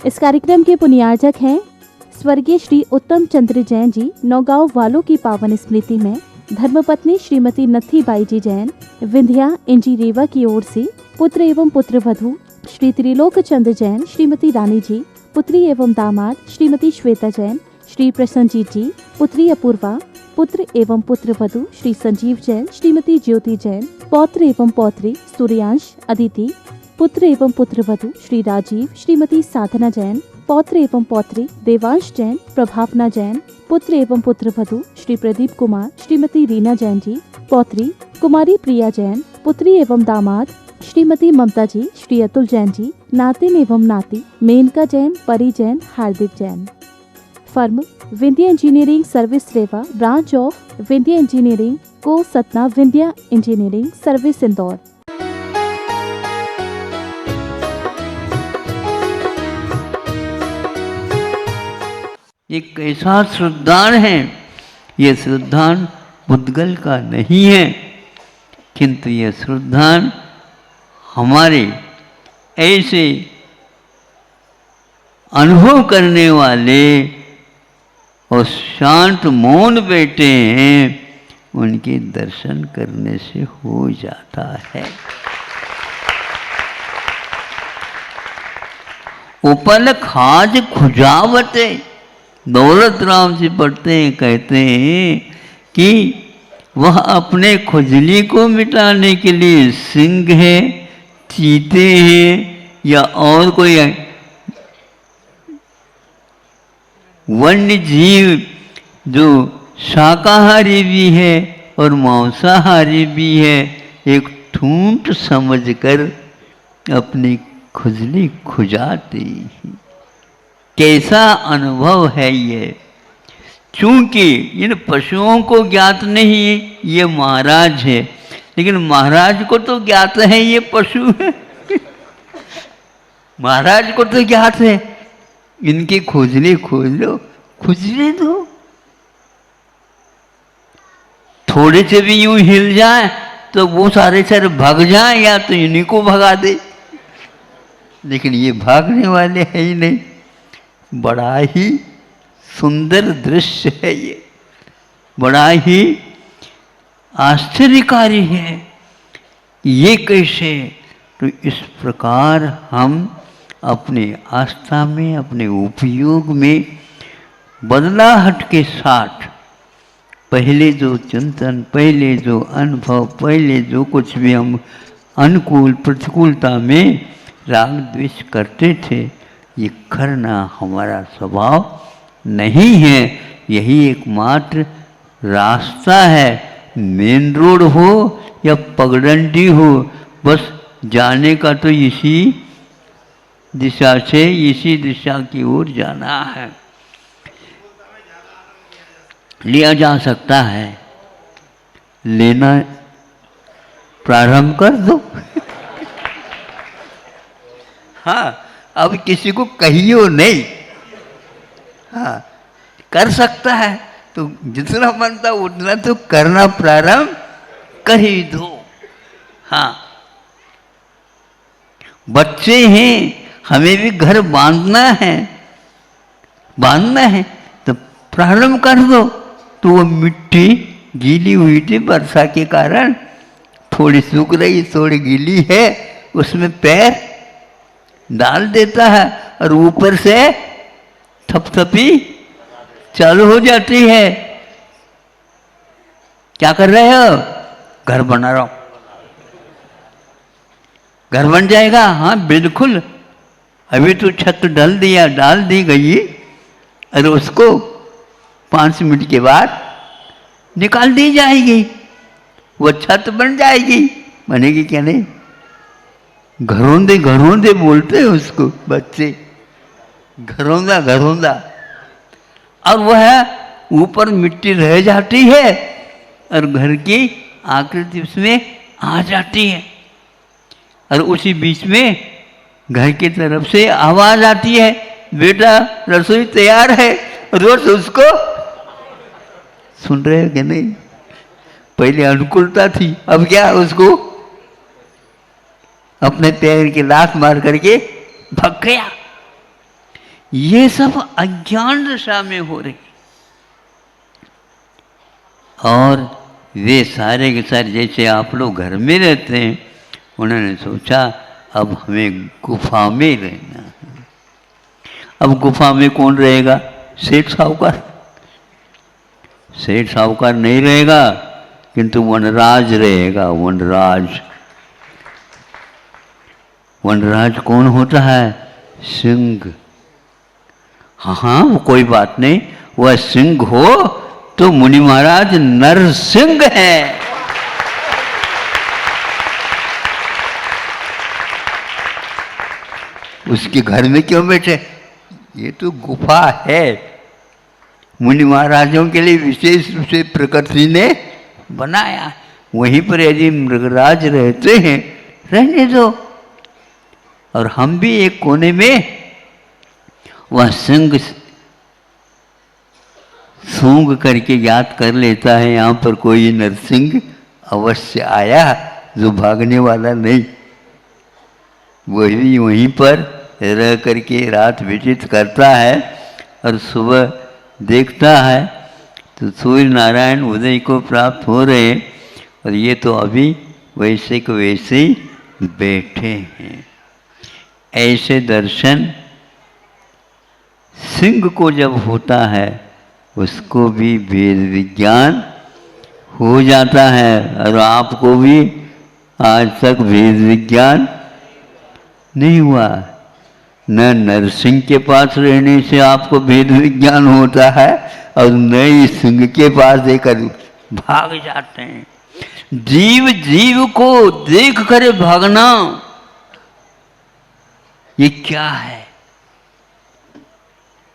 इस कार्यक्रम के पुण्यार्जक हैं स्वर्गीय श्री उत्तम चंद्र जैन जी। नौगांव वालों की पावन स्मृति में धर्मपत्नी श्रीमती नथी बाई जी जैन विंध्या इंजी रेवा की ओर से पुत्र एवं पुत्र वधू श्री त्रिलोक चंद्र जैन, श्रीमती रानी जी, पुत्री एवं दामाद श्रीमती श्वेता जैन, श्री प्रसन्नजीत जी, पुत्री अपूर्वा, पुत्र एवं पुत्र वधू श्री संजीव जैन, श्रीमती ज्योति जैन, पौत्र एवं पौत्री सूर्यांश, अदिति, पुत्र एवं पुत्र वधू श्री राजीव, श्रीमती साधना जैन, पौत्र एवं पौत्री देवांश जैन, प्रभावना जैन, पुत्र एवं पुत्र वधू श्री प्रदीप कुमार, श्रीमती रीना जैन जी, पौत्री कुमारी प्रिया जैन, पुत्री एवं दामाद श्रीमती ममता जी, श्री अतुल जैन जी, नातिन एवं नाती Menaka Jain, Pari Jain, Hardik Jain. Firm Vindhya engineering service Rewa, branch of Vindhya engineering को सतना, विंध्या इंजीनियरिंग सर्विस इंदौर। एक ऐसा श्रद्धान है, ये श्रद्धान मुद्गल का नहीं है, किंतु यह श्रद्धान हमारे ऐसे अनुभव करने वाले और शांत मौन बैठे हैं, उनके दर्शन करने से हो जाता है। उपल खाज खुजावते, दौलत राम जी पढ़ते हैं, कहते हैं कि वह अपने खुजली को मिटाने के लिए सिंह है, चीते हैं या और कोई वन्य जीव जो शाकाहारी भी है और मांसाहारी भी है, एक ठूंठ समझकर अपनी खुजली खुजाती। कैसा अनुभव है ये! चूंकि इन पशुओं को ज्ञात नहीं ये महाराज है, लेकिन महाराज को तो ज्ञात है ये पशु है। महाराज को तो ज्ञात है, इनकी खुजली खोज लो, खुजली दो। थोड़े से भी यूं हिल जाए तो वो सारे भाग जाए, या तो इन्हीं को भगा दे, लेकिन ये भागने वाले हैं ही नहीं। बड़ा ही सुंदर दृश्य है ये, बड़ा ही आश्चर्यकारी है। ये कैसे? तो इस प्रकार हम अपने आस्था में, अपने उपयोग में बदलाहट के साथ पहले जो चिंतन, पहले जो अनुभव, पहले जो कुछ भी हम अनुकूल प्रतिकूलता में राग द्वेष करते थे, ये करना हमारा स्वभाव नहीं है। यही एकमात्र रास्ता है। मेन रोड हो या पगडंडी हो, बस जाने का तो इसी दिशा से, इसी दिशा की ओर जाना है। लिया जा सकता है, लेना प्रारंभ कर दो। हाँ, अब किसी को कहियो नहीं। हाँ, कर सकता है तो जितना बनता उतना तो करना प्रारंभ कर ही दो। हाँ, बच्चे हैं, हमें भी घर बांधना है, तो प्रारंभ कर दो। तो वो मिट्टी गीली हुई थी वर्षा के कारण, थोड़ी सूख रही, थोड़ी गीली है, उसमें पैर डाल देता है और ऊपर से थपथपी चालू हो जाती है। क्या कर रहे हो? घर बना रहा हूं। घर बन जाएगा? हाँ बिल्कुल, अभी तो छत डाल दी गई, और उसको 5 मिनट के बाद निकाल दी जाएगी, वो छत बन जाएगी। बनेगी क्या नहीं? घरोंदे बोलते हैं उसको बच्चे, घरोंदा। और वह ऊपर मिट्टी रह जाती है और घर की आकृति उसमें आ जाती है, और उसी बीच में घर की तरफ से आवाज आती है, बेटा रसोई तैयार है। रोज उसको सुन रहे हो कि नहीं? पहले अनुकूलता थी, अब क्या, उसको अपने पैर की लात मार करके भाग गया। ये सब अज्ञान दशा में हो रही। और वे सारे के सारे, जैसे आप लोग घर में रहते हैं, उन्होंने सोचा अब हमें गुफा में रहना है। अब गुफा में कौन रहेगा? सेठ साहूकार। सेठ साहूकार नहीं रहेगा, किंतु वनराज रहेगा। वनराज। वनराज कौन होता है? सिंह। हाँ, वो कोई बात नहीं, वह सिंह हो तो मुनि महाराज नरसिंह है। उसके घर में क्यों बैठे? ये तो गुफा है, मुनि महाराजों के लिए विशेष रूप से प्रकृति ने बनाया। वहीं पर यदि मृगराज रहते हैं, रहने दो। और हम भी एक कोने में, वह सिंह सूंघ करके याद कर लेता है, यहाँ पर कोई नरसिंह अवश्य आया जो भागने वाला नहीं। वही वहीं पर रह करके रात व्यतीत करता है और सुबह देखता है तो सूर्य नारायण उदय को प्राप्त हो रहे हैं, और ये तो अभी वैसे को वैसे ही बैठे हैं। ऐसे दर्शन सिंह को जब होता है, उसको भी वेद विज्ञान हो जाता है। और आपको भी आज तक वेद विज्ञान नहीं हुआ। न नरसिंह के पास रहने से आपको वेद विज्ञान होता है, और न ही सिंह के पास देकर भाग जाते हैं। जीव जीव को देख कर भागना, ये क्या है?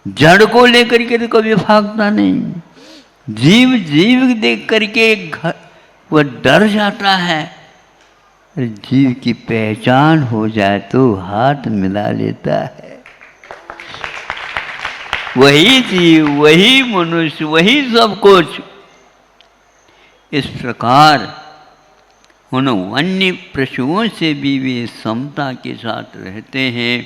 जड़ को लेकर के तो कभी भागता नहीं। जीव जीव देख करके वह डर जाता है। जीव की पहचान हो जाए तो हाथ मिला लेता है। वही जीव, वही मनुष्य, वही सब कुछ। इस प्रकार उन वन्य पशुओं से भी वे समता के साथ रहते हैं,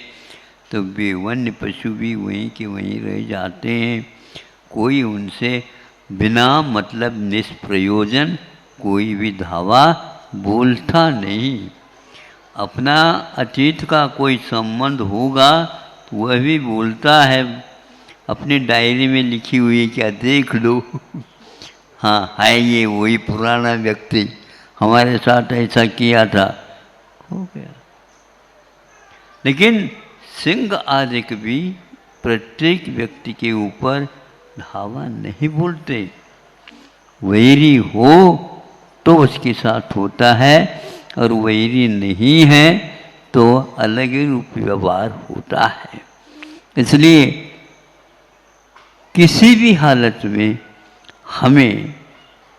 तो वे वन्य पशु भी वहीं के वहीं रह जाते हैं। कोई उनसे बिना मतलब निष्प्रयोजन कोई भी धावा बोलता नहीं। अपना अतीत का कोई संबंध होगा तो वह भी बोलता है, अपनी डायरी में लिखी हुई है, क्या देख लो। हाँ, है ये वही पुराना व्यक्ति, हमारे साथ ऐसा किया था, हो गया। लेकिन सिंह आदि भी प्रत्येक व्यक्ति के ऊपर धावा नहीं बोलते। वैरी हो तो उसके साथ होता है, और वैरी नहीं है तो अलग ही रूप व्यवहार होता है। इसलिए किसी भी हालत में हमें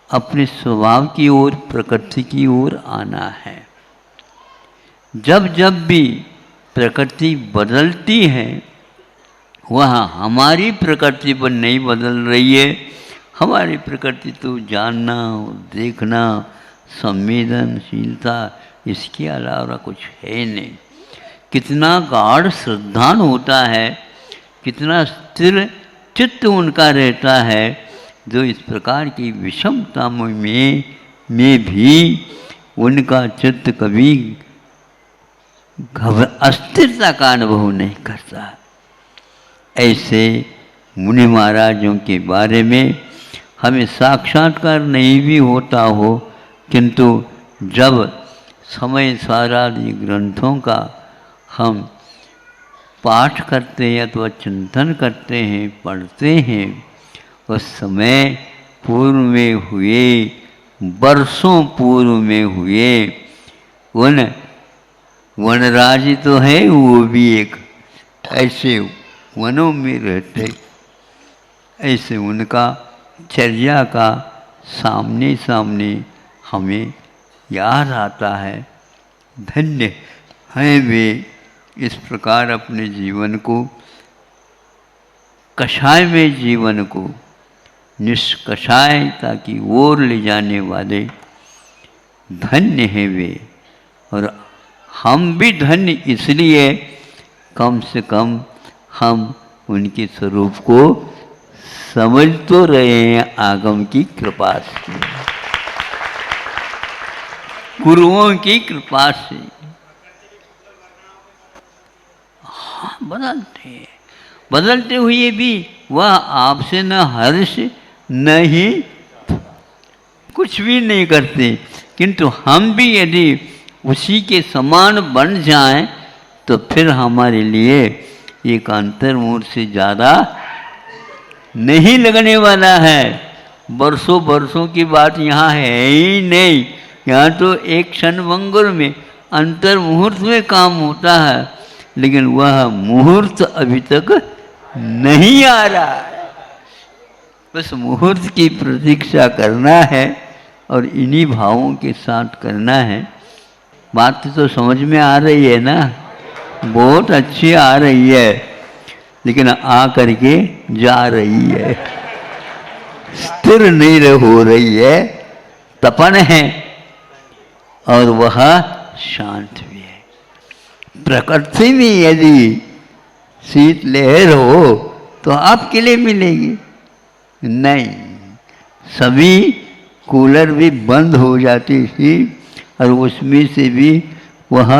अपने स्वभाव की ओर, प्रकृति की ओर आना है। जब जब भी प्रकृति बदलती है, वह हमारी प्रकृति पर नहीं बदल रही है। हमारी प्रकृति तो जानना, देखना, संवेदनशीलता, इसके अलावा कुछ है नहीं। कितना गाढ़ श्रद्धान होता है, कितना स्थिर चित्त उनका रहता है, जो इस प्रकार की विषमता में भी उनका चित्त कभी अस्थिरता का अनुभव नहीं करता। ऐसे मुनि महाराजों के बारे में हमें साक्षात्कार नहीं भी होता हो, किंतु जब समय सारादि ग्रंथों का हम पाठ करते हैं अथवा चिंतन करते हैं, पढ़ते हैं, उस समय पूर्व में हुए, वर्षों पूर्व में हुए उन वनराज तो है, वो भी एक ऐसे वनों में रहते, ऐसे उनका चर्या का सामने सामने हमें याद आता है। धन्य हैं वे इस प्रकार अपने जीवन को, कषाय में जीवन को निष्कषायता की ओर ले जाने वाले। धन्य हैं वे। और हम भी धन्य इसलिए, कम से कम हम उनके स्वरूप को समझ तो रहे हैं आगम की कृपा से, गुरुओं की कृपा से। हाँ, बदलते हुए भी वह आपसे न हर्ष न ही कुछ भी नहीं करते, किंतु हम भी यदि उसी के समान बन जाएं तो फिर हमारे लिए एक अंतर्मुख से ज़्यादा नहीं लगने वाला है। बरसों बरसों की बात यहाँ है ही नहीं। यहाँ तो एक क्षण भंगुर में अंतर मुहूर्त में काम होता है, लेकिन वह मुहूर्त अभी तक नहीं आ रहा है। बस मुहूर्त की प्रतीक्षा करना है और इन्हीं भावों के साथ करना है। बात तो समझ में आ रही है ना? बहुत अच्छी आ रही है, लेकिन आ करके जा रही है, स्थिर नहीं हो रही है, तपन है और वह शांत भी है। प्रकृति में यदि शीत लहर हो तो आपके लिए मिलेगी नहीं। सभी कूलर भी बंद हो जाती थी और उसमें से भी वह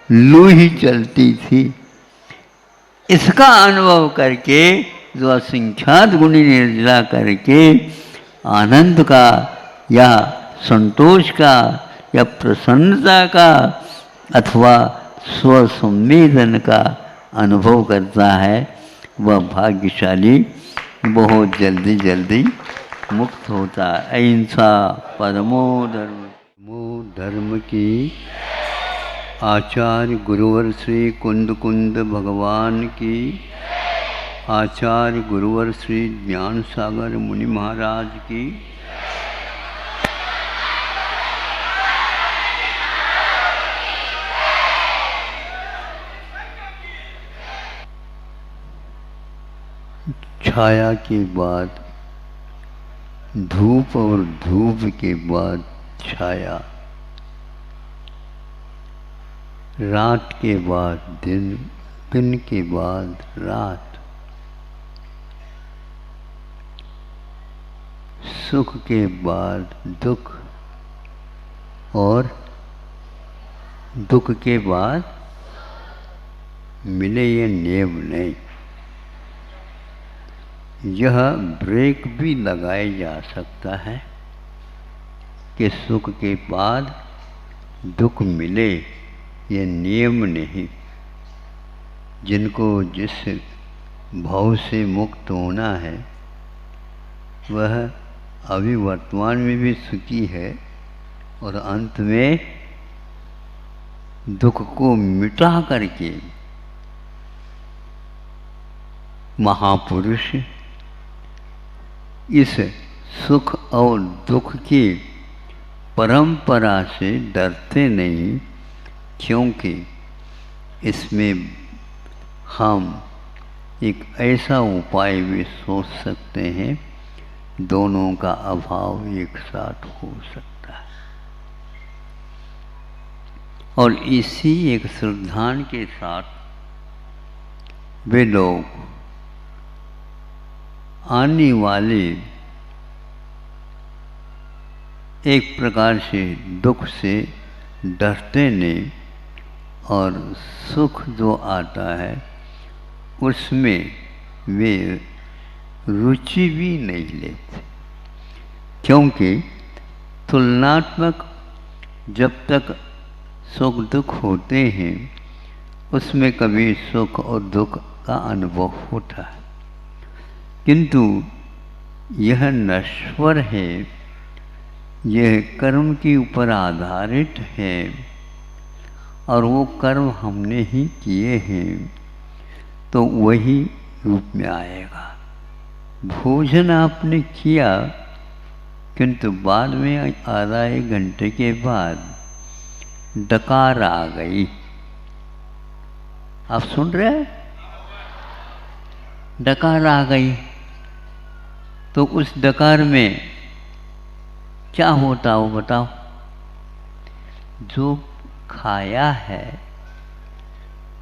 लू ही चलती थी। इसका अनुभव करके जो असंख्यात गुणी निर्जला करके आनंद का या संतोष का या प्रसन्नता का अथवा स्वसंवेदन का अनुभव करता है, वह भाग्यशाली बहुत जल्दी जल्दी मुक्त होता है। अहिंसा परमो धर्म की आचार्य गुरुवर श्री कुंद कुंद भगवान की, आचार्य गुरुवर श्री ज्ञान सागर मुनि महाराज की, छाया के बाद धूप और धूप के बाद छाया, रात के बाद दिन, दिन के बाद रात, सुख के बाद दुख और दुख के बाद मिले ये नियम नहीं। यह ब्रेक भी लगाया जा सकता है कि सुख के बाद दुख मिले, ये नियम नहीं। जिनको जिस भाव से मुक्त होना है वह अभी वर्तमान में भी सुखी है और अंत में दुख को मिटा करके महापुरुष इस सुख और दुख की परंपरा से डरते नहीं, क्योंकि इसमें हम एक ऐसा उपाय भी सोच सकते हैं, दोनों का अभाव एक साथ हो सकता है। और इसी एक श्रद्धान के साथ वे लोग आने वाले एक प्रकार से दुख से डरते नहीं और सुख जो आता है उसमें वे रुचि भी नहीं लेते, क्योंकि तुलनात्मक जब तक सुख दुख होते हैं उसमें कभी सुख और दुख का अनुभव होता है, किंतु यह नश्वर है, यह कर्म के ऊपर आधारित है और वो कर्म हमने ही किए हैं तो वही रूप में आएगा। भोजन आपने किया किंतु बाद में आधा एक घंटे के बाद डकार आ गई। आप सुन रहे हैं? डकार आ गई तो उस डकार में क्या होता हो बताओ? जो खाया है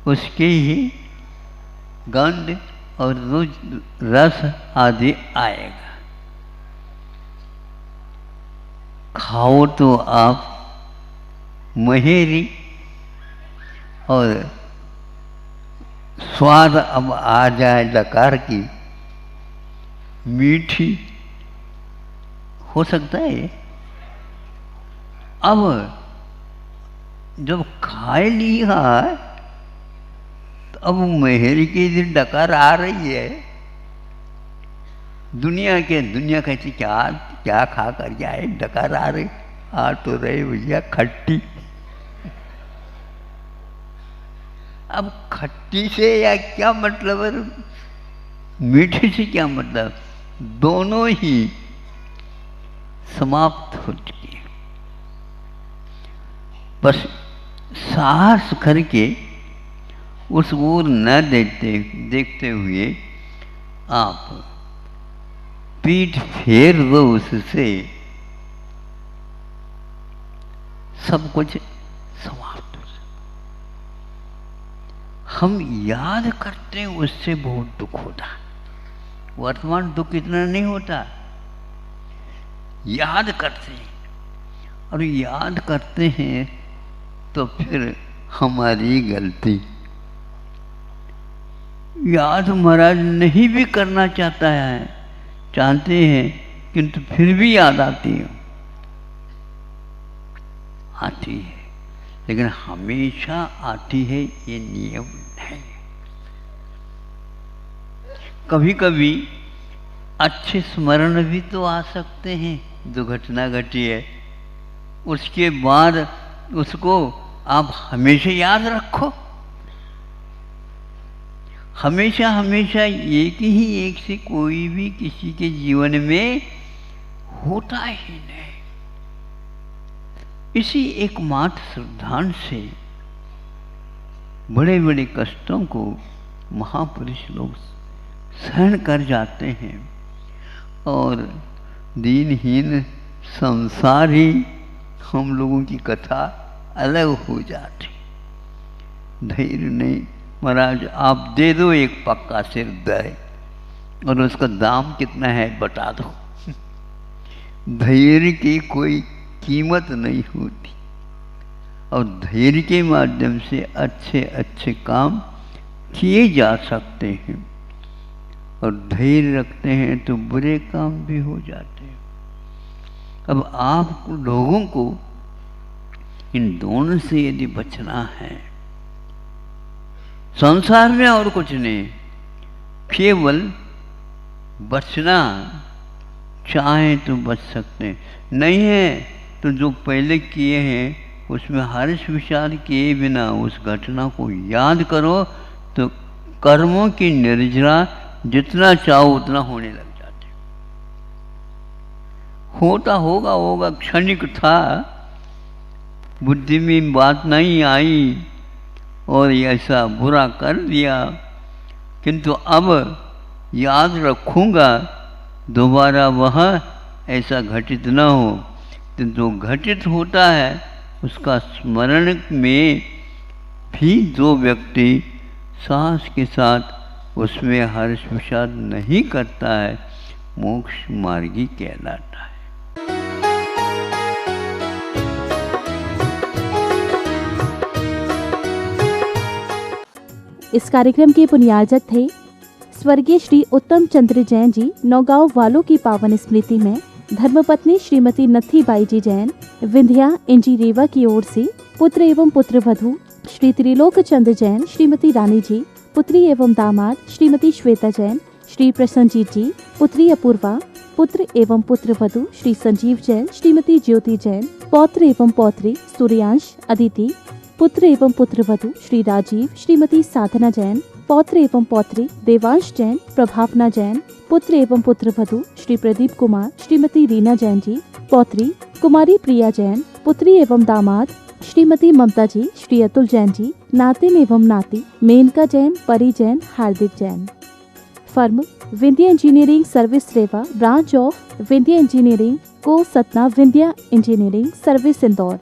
उसकी ही गंध और रोज रस आदि आएगा। खाओ तो आप महेरी, और स्वाद अब आ जाए डकार की मीठी, हो सकता है ये? अब जब खाए लिया तो अब मेहर की दिन डकार आ रही है। दुनिया कहती क्या क्या खा कर जाए, डकार आ रही, आ तो रहे भैया खट्टी। अब खट्टी से या क्या मतलब है, मीठी से क्या मतलब, दोनों ही समाप्त हो चुकी है। बस साहस करके उस ओर न देखते हुए आप पीठ फेर दो उससे, सब कुछ समाप्त हो जाए। हम याद करते हैं उससे बहुत दुख होता, वर्तमान दुख इतना नहीं होता, याद करते हैं, और याद करते हैं तो फिर हमारी गलती। याद महाराज नहीं भी करना चाहते हैं, किंतु फिर भी याद आती है, लेकिन हमेशा आती है ये नियम नहीं। कभी कभी अच्छे स्मरण भी तो आ सकते हैं, जो घटना घटी है उसके बाद उसको आप हमेशा याद रखो। हमेशा एक से कोई भी किसी के जीवन में होता ही नहीं। इसी एकमात्र सिद्धांत से बड़े बड़े कष्टों को महापुरुष लोग सहन कर जाते हैं, और दीनहीन संसार ही हम लोगों की कथा अलग हो जाती। धैर्य नहीं महाराज, आप दे दो एक पक्का सिर दे, और उसका दाम कितना है बता दो। धैर्य की कोई कीमत नहीं होती, और धैर्य के माध्यम से अच्छे अच्छे काम किए जा सकते हैं, और धैर्य रखते हैं तो बुरे काम भी हो जाते हैं। अब आप लोगों को इन दोनों से यदि बचना है, संसार में और कुछ नहीं, केवल बचना चाहे तो बच सकते हैं, नहीं है तो जो पहले किए हैं उसमें हर्ष विचार किए बिना उस घटना को याद करो, तो कर्मों की निर्जरा जितना चाहो उतना होने लग जाते। होता होगा क्षणिक था, बुद्धि में बात नहीं आई और ऐसा बुरा कर दिया, किंतु अब याद रखूँगा दोबारा वह ऐसा घटित न हो। तो जो घटित होता है उसका स्मरण में भी जो व्यक्ति साहस के साथ उसमें हर्ष विषाद नहीं करता है, मोक्ष मार्गी कहलाता है। इस कार्यक्रम के पुण्यार्जक थे स्वर्गीय श्री उत्तम चंद्र जैन जी। नौगांव वालों की पावन स्मृति में धर्मपत्नी श्रीमती नत्थी बाई जी जैन विंध्या एनजी रेवा की ओर से पुत्र एवं पुत्र वधू श्री त्रिलोक चंद्र जैन, श्रीमती रानी जी, पुत्री एवं दामाद श्रीमती श्वेता जैन, श्री प्रसन्नजीत जी, पुत्री अपूर्वा, पुत्र एवं पुत्र वधू श्री संजीव जैन, श्रीमती ज्योति जैन, पौत्र एवं पौत्री सूर्यांश, अदिति, पुत्र एवं पुत्र वधू श्री राजीव, श्रीमती साधना जैन, पौत्र एवं पौत्री देवांश जैन, प्रभावना जैन, पुत्र एवं पुत्र वधू श्री प्रदीप कुमार, श्रीमती रीना जैन जी, पौत्री कुमारी प्रिया जैन, पुत्री एवं दामाद श्रीमती ममता जी, श्री अतुल जैन जी, नातिन एवं नाती Menaka Jain, Pari Jain, Hardik Jain. Firm Vindhya engineering service Rewa, branch of Vindhya engineering को सतना, विंध्या इंजीनियरिंग सर्विस इंदौर।